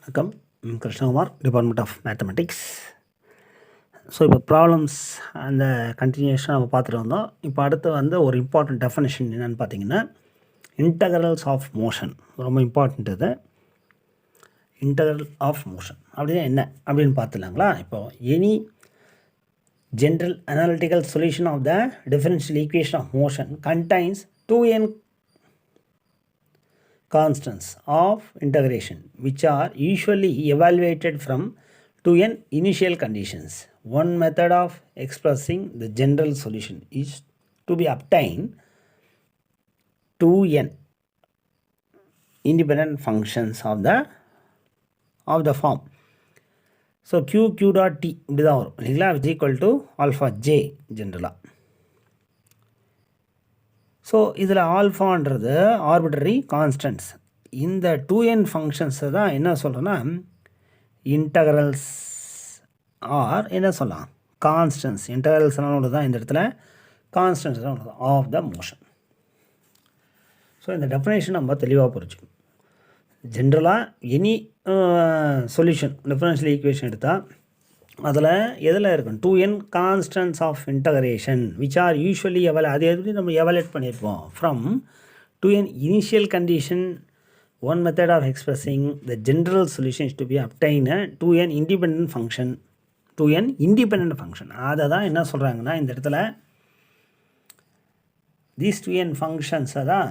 வணக்கம். Krishnakumar, department of mathematics. So இப்போ problems அந்த கண்டினியூஷன் நம்ம பார்த்துட்டு வந்தோம். இப்போ அடுத்து ஒரு இம்பார்ட்டன்ட் டெஃபனிஷன் என்னென்னு பார்த்தீங்கன்னா, இன்டகரல்ஸ் ஆஃப் மோஷன். ரொம்ப இம்பார்ட்டண்ட் இது. இன்டகரல் ஆஃப் மோஷன் அப்படின்னா என்ன அப்படின்னு பார்த்துலாங்களா? இப்போது any general analytical solution of the differential equation of motion contains 2n constants of integration which are usually evaluated from 2n initial conditions. One method of expressing the general solution is to be obtain 2n independent functions of the form. So q dot t இப்படி தான் வரும் இல்லைங்களா, which equal to alpha j ஜென்ரலாக. So இதில் ஆல்ஃபான்றது arbitrary constants. இந்த 2n ஃபங்க்ஷன்ஸை தான் என்ன சொல்கிறேன்னா இன்டகரல்ஸ் ஆர் என்ன சொல்லலாம் கான்ஸ்டன்ட்ஸ். இன்டகரல்ஸ்னால ஒன்று தான் இந்த இடத்துல, கான்ஸ்டன்ட்ஸ் தான் ஒன்று தான் ஆஃப் த மோஷன். ஸோ இந்த டெஃபினேஷன் நம்ம தெளிவாக புரிஞ்சுக்கணும். ஜென்ரலாக எனி சொல்யூஷன் டிஃபரன்ஷியல் ஈக்குவேஷன் எடுத்தால் அதில் எதில் இருக்கும் 2n constants of integration which are usually அது எப்படி நம்ம எவாலுவேட் பண்ணியிருப்போம் from 2n initial condition. One method of expressing the general solutions to be obtained 2n independent function. 2n independent function அதை தான் என்ன சொல்கிறாங்கன்னா இந்த இடத்துல தீஸ் 2n ஃபங்க்ஷன்ஸை தான்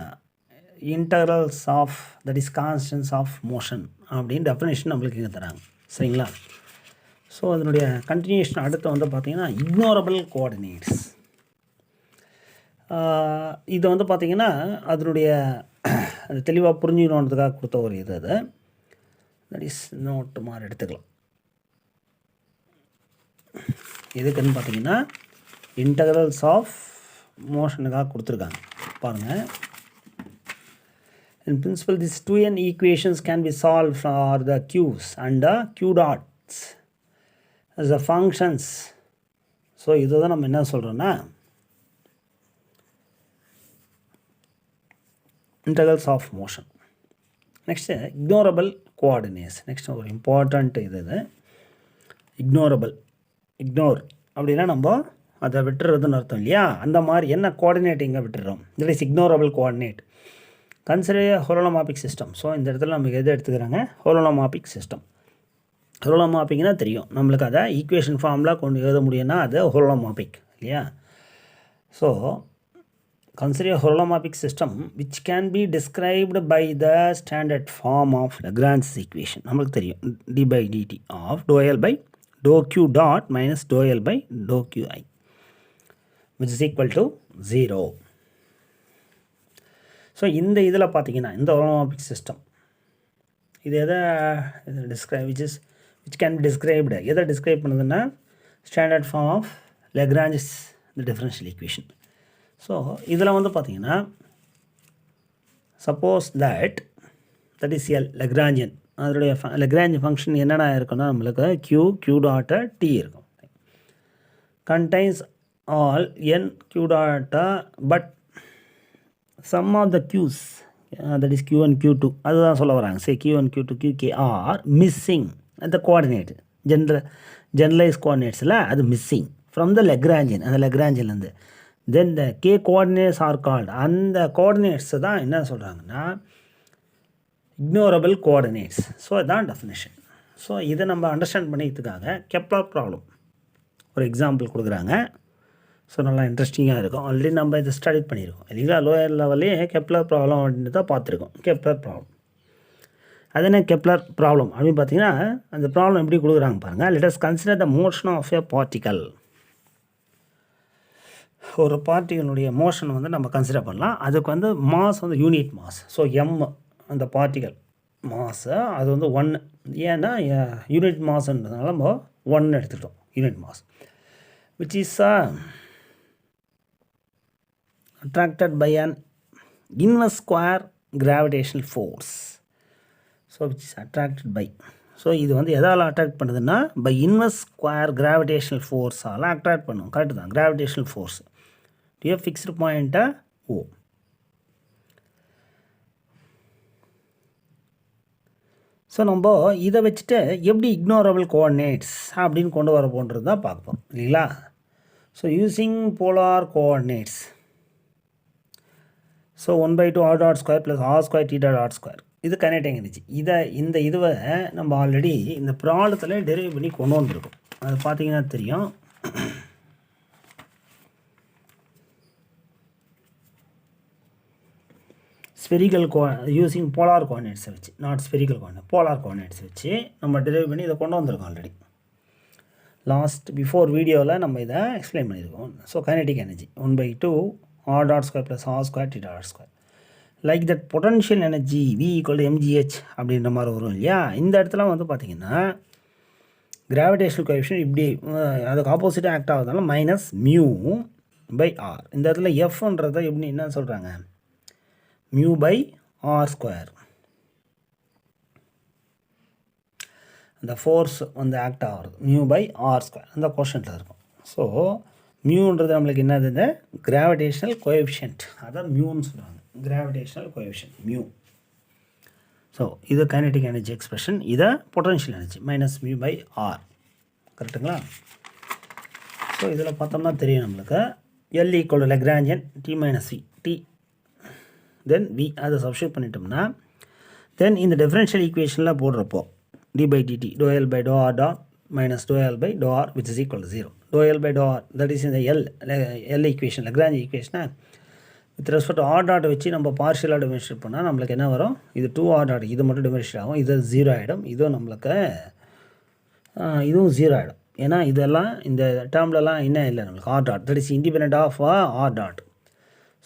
integrals of that is constants of motion அப்படின்னு டெஃபினேஷன் நம்மளுக்கு இங்கே தராங்க. சரிங்களா? ஸோ அதனுடைய கண்டினியூஷன் அடுத்து பார்த்திங்கன்னா இக்னோரபிள் கோஆர்டினேட்ஸ். இது பார்த்திங்கன்னா அதனுடைய அது தெளிவாக புரிஞ்சுக்கணுன்றதுக்காக கொடுத்த ஒரு இது. அது தட் இஸ் நோட்டு மாதிரி எடுத்துக்கலாம். எதுக்குன்னு பார்த்தீங்கன்னா இன்டகரல்ஸ் ஆஃப் மோஷனுக்காக கொடுத்துருக்காங்க பாருங்கள். In principle, these 2n equations can be solved for the q's and the q dots as the functions. So இதை தான் நம்ம என்ன சொல்கிறோன்னா integrals of motion. Next ignorable coordinates. Next ஒரு இம்பார்ட்டண்ட் இது இக்னோர் அப்படின்னா நம்ம அதை விட்டுறதுன்னு அர்த்தம் இல்லையா? அந்த மாதிரி என்ன கோஆர்டினேட் இங்கே விட்டுறோம், that is ignorable coordinate. Consider holomorphic system. So இந்த இடத்துல நமக்கு எது எடுத்துக்கிறாங்க, ஹோலோமார்பிக் சிஸ்டம். ஹோலோமார்பிக்னா தெரியும் நம்மளுக்கு, அதை ஈக்குவேஷன் ஃபார்ம்லாம் கொண்டு எழுத முடியும்னா அது ஹோலோமார்பிக் இல்லையா? So consider holomorphic system which can be described by the standard form of Lagrange equation. நம்மளுக்கு தெரியும் d/dt of ∂L by ∂Q dot minus ∂L by ∂Qi which is equal to 0. So இந்த இதில் பார்த்தீங்கன்னா இந்த holomorphic system இது எதை describe which can be described, எதை describe பண்ணுதுன்னா standard form of Lagrange the differential equation. So இதில் பார்த்தீங்கன்னா suppose that is L Lagrangian. அதனுடைய லக்ராஞ்ச் ஃபங்க்ஷன் என்னென்ன இருக்குன்னா நம்மளுக்கு q டாட்டை t இருக்கும். கண்டைன்ஸ் ஆல் n q டாட்டா but sum of the q's that is q1 q2 அதுதான் சொல்ல வராங்க. say q1 q2 qk are missing அந்த கோஆர்டினேட் ஜெனரலைஸ் கோஆர்டினேட்ஸில் அது மிஸ்ஸிங் ஃப்ரம் த லக்ராஞ்சியன். அந்த லக்ராஞ்சியன்லேருந்து தென் த கே கோஆர்டினேட்ஸ் ஆர் கால்டு. அந்த கோஆர்டினேட்ஸை தான் என்ன சொல்கிறாங்கன்னா இக்னோரபிள் கோஆர்டினேட்ஸ். ஸோ இதுதான் டெஃபினேஷன். ஸோ இதை நம்ம அண்டர்ஸ்டாண்ட் பண்ணிக்கிறதுக்காக கெப்லர் ப்ராப்ளம் ஒரு எக்ஸாம்பிள் கொடுக்குறாங்க. ஸோ நல்லா இன்ட்ரெஸ்டிங்காக இருக்கும். ஆல்ரெடி நம்ம இதை ஸ்டடி பண்ணியிருக்கோம் இல்லைங்களா? லோயர் லெவல்லே கெப்லர் ப்ராப்ளம் அப்படின்னு தான் பார்த்துருக்கோம். கெப்லர் ப்ராப்ளம் அது என்ன கெப்லர் ப்ராப்ளம் அப்படின்னு பார்த்தீங்கன்னா அந்த ப்ராப்ளம் எப்படி கொடுக்குறாங்க பாருங்கள். Let us consider the motion of a particle. ஒரு பார்ட்டிகளுடைய மோஷன் நம்ம கன்சிடர் பண்ணலாம். அதுக்கு mass unit mass. So M அந்த பார்ட்டிக்கல் மாஸு அது 1. ஏன்னா யூனிட் மாஸ்ன்றதுனால நம்ம 1 எடுத்துக்கிட்டோம் unit mass which is attracted by an inverse square gravitational force. So which is attracted by. So இது எதால் அட்ராக்ட் பண்ணுதுன்னா பை இன்வெர்ஸ் ஸ்கொயர் கிராவிடேஷனல் ஃபோர்ஸால் அட்ராக்ட் பண்ணும். கரெக்டு தான், gravitational force to a fixed பாயிண்ட்டை ஓ. ஸோ நம்ம இதை வச்சுட்டு எப்படி இக்னோரபிள் கோஆர்டினேட்ஸ் அப்படின்னு கொண்டு வர போன்றது தான் பார்ப்போம் இல்லைங்களா. So using polar coordinates. So 1/2 r dot square + r square theta dot square இது கைனடிக் எனர்ஜி. இதுவை நம்ம ஆல்ரெடி இந்த ப்ராப்ளத்தில் டெரைவ் பண்ணி கொண்டு வந்திருக்கோம். அது பார்த்தீங்கன்னா தெரியும். ஸ்பெரிக்கல் யூஸிங் போலார் கோஆர்டினேட்ஸை வச்சு, not spherical coordinate, polar coordinates வச்சு நம்ம டெரைவ் பண்ணி இதை கொண்டு வந்திருக்கோம் ஆல்ரெடி. பிஃபோர் வீடியோவில் நம்ம இதை எக்ஸ்பிளைன் பண்ணியிருக்கோம். So kinetic energy 1/2 r dot square + r square theta dot square. Like that potential energy V = mgh அப்படின்ற மாதிரி வரும் இல்லையா. இந்த இடத்துல வந்து பார்த்திங்கன்னா கிராவிடேஷனல் கோஎஃபிஷியன்ட் இப்படி அதுக்கு ஆப்போசிட்டாக ஆக்ட் ஆகுதுனால -μ/r. இந்த இடத்துல எஃப்ன்றதை எப்படி என்ன சொல்கிறாங்க, μ/r². அந்த ஃபோர்ஸ் வந்து ஆக்ட் ஆகிறது μ/r², அந்த கோஷன்ட்டில் இருக்கும். ஸோ மியூன்றது நம்மளுக்கு என்னது, இந்த கிராவிடேஷனல் கோஎஃபிஷியன்ட், அதான் மியூன்னு சொல்லுவாங்க, கிராவிடேஷனல் கோஎஃபிஷியன்ட் மியூ. ஸோ இது கைனடிக் எனர்ஜி எக்ஸ்பிரஷன், இதை பொட்டன்ஷியல் எனர்ஜி -μ/r. கரெக்டுங்களா. ஸோ இதில் பார்த்தோம்னா தெரியும் நம்மளுக்கு L = Lagrangian T - V T தென் V அதை சப்ஸ்டியூட் பண்ணிட்டோம்னா தென் இந்த டிஃபரன்ஷியல் ஈக்குவேஷனில் போடுறப்போ d/dt ∂L/∂r dot -∂L/∂r which is equal to 0. ∂L/∂r that is in the L equation, Lagrange equation. With respect r dot வச்சு நம்ம பார்ஷியலாக டிஃபரன்ஷியேட் பண்ணால் நம்மளுக்கு என்ன வரும், இது 2r டாட், இது மட்டும் டிஃபரன்ஷியேட் ஆகும், இது 0 ஆகிடும், இதுவும் நம்மளுக்கு இதுவும் 0 ஆகிடும். ஏன்னா இதெல்லாம் இந்த டேர்ம்லலாம் என்ன இல்லை நம்மளுக்கு r dot, that is independent of r dot.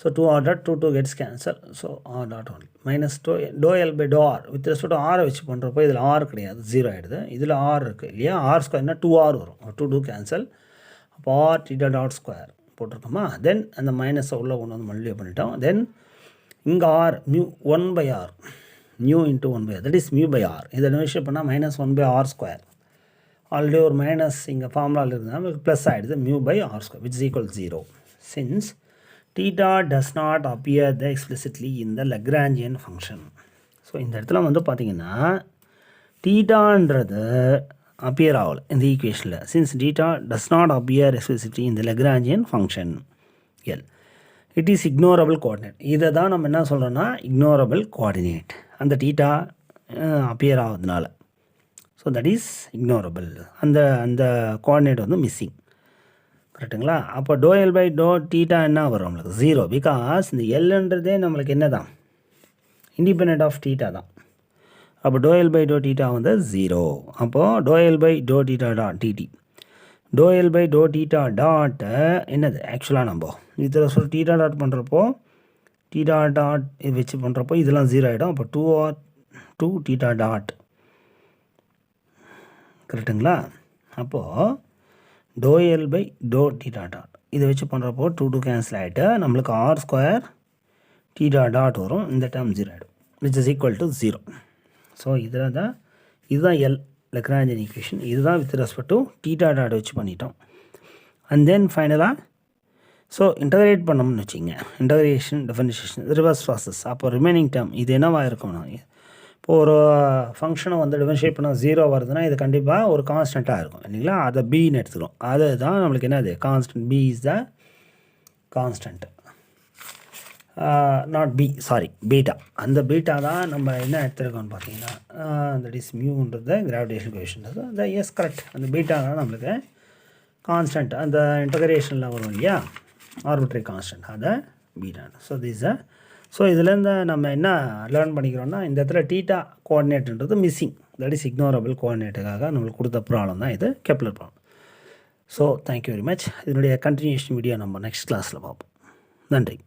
So 2r dot 2 gets cancel. So r dot only -∂L/∂r with respect r வச்சு பண்ணுறப்போ இதில் r கிடையாது, 0 ஆகிடுது. இதில் r இருக்குது இல்லையா, r² 2r வரும், 2 கேன்சல். அப்போ r theta dot square போட்டிருக்கோமா. தென் அந்த மைனஸை உள்ளே கொண்டு வந்து மல்டிப்ளை பண்ணிட்டோம். தென் இங்கே r μ1/r, μ × 1/r, that is μ/r. இதை டிவைட் பண்ணால் -1/r². ஆல்ரெடி ஒரு மைனஸ் இங்கே ஃபார்முலாவில் இருந்தால் ப்ளஸ் ஆகிடுது, μ/r², which is equal to 0. Since theta does not appear explicitly in the Lagrangian function. So இந்த இடத்துல வந்து பார்த்திங்கன்னா தீட்டான்றது அப்பியர் ஆகலை இந்த ஈக்குவேஷனில். Since theta does not appear explicitly in the Lagrangian function L, it is ignorable coordinate. இதை தான் நம்ம என்ன சொல்கிறோன்னா ignorable coordinate, அந்த தீட்டா அப்பியர் ஆகுதுனால. ஸோ தட் இஸ் ignorable, அந்த கோஆர்டினேட் வந்து மிஸ்ஸிங். கரெக்டுங்களா. அப்போ ∂L/∂θ என்ன வரும் நம்மளுக்கு 0, பிகாஸ் இந்த எல்ன்றதே நம்மளுக்கு என்ன தான், இண்டிபெண்ட் ஆஃப் தீட்டா தான். அப்போ ∂L/∂θ வந்து 0. அப்போது ∂L/∂θ dot dt, ∂L/∂θ dot என்னது ஆக்சுவலாக நம்ம இதில் சொல்லி தீட்டா டாட் பண்ணுறப்போ தீட்டா டாட் இது வச்சு பண்ணுறப்போ இதெல்லாம் 0 ஆகிடும். அப்போ 2θ டாட். கரெக்டுங்களா. அப்போது ∂L/∂θ டாட் இதை வச்சு பண்ணுறப்போ 2 கேன்சல் ஆகிட்டு நம்மளுக்கு r² θ டாட் வரும், இந்த டேர்ம் 0 ஆகிடும், which is equal to 0. So இதுதான் L லக்ராஞ்சியன் ஈக்குவேஷன். இதுதான் with respect to theta dot வச்சு பண்ணிட்டோம். அண்ட் தென் ஃபைனலாக ஸோ இன்டகிரேட் பண்ணோம்னு வச்சுங்க, இன்டகிரேஷன் டிஃபரன்ஷியேஷன் ரிவர்ஸ் ப்ராசஸ். அப்போ ரிமைனிங் டேர்ம் இது என்னவாக இருக்கும்னா, இப்போ ஒரு ஃபங்க்ஷனை வந்து டிஃபரன்ஷியேட் பண்ணால் 0 வருதுன்னா இது கண்டிப்பாக ஒரு கான்ஸ்டண்ட்டாக இருக்கும் இல்லைங்களா. அதை பின்னு எடுத்துக்கிறோம், அதுதான் நம்மளுக்கு என்னது constant. B is the constant, not B, sorry beta. அந்த பீட்டா தான் நம்ம என்ன எடுத்துருக்கோம்னு பார்த்தீங்கன்னா தட் இஸ் மியூன்றது கிராவிடேஷன் கோஎஃபிஷியன்ட். அந்த எஸ் கரெக்ட், அந்த பீட்டா தான் நம்மளுக்கு கான்ஸ்டன்ட், அந்த இன்டகிரேஷனில் வரும் இல்லையா, ஆர்பிட்ரரி கான்ஸ்டன்ட், அதை பீட்டா. ஸோ திஸ் ஸோ இதுலேருந்து நம்ம என்ன லேர்ன் பண்ணிக்கிறோன்னா, இந்த இடத்துல தீட்டா கோஆர்டினேட்ன்றது மிஸ்ஸிங், தட் இஸ் இக்னோரபிள் கோஆர்டினேட்டுக்காக நம்மளுக்கு கொடுத்த ப்ராப்ளம் தான் இது, Kepler problem. So thank you very much. இதனுடைய கண்டினியூஷன் வீடியோ நம்ம நெக்ஸ்ட் கிளாஸில் பார்ப்போம். நன்றி.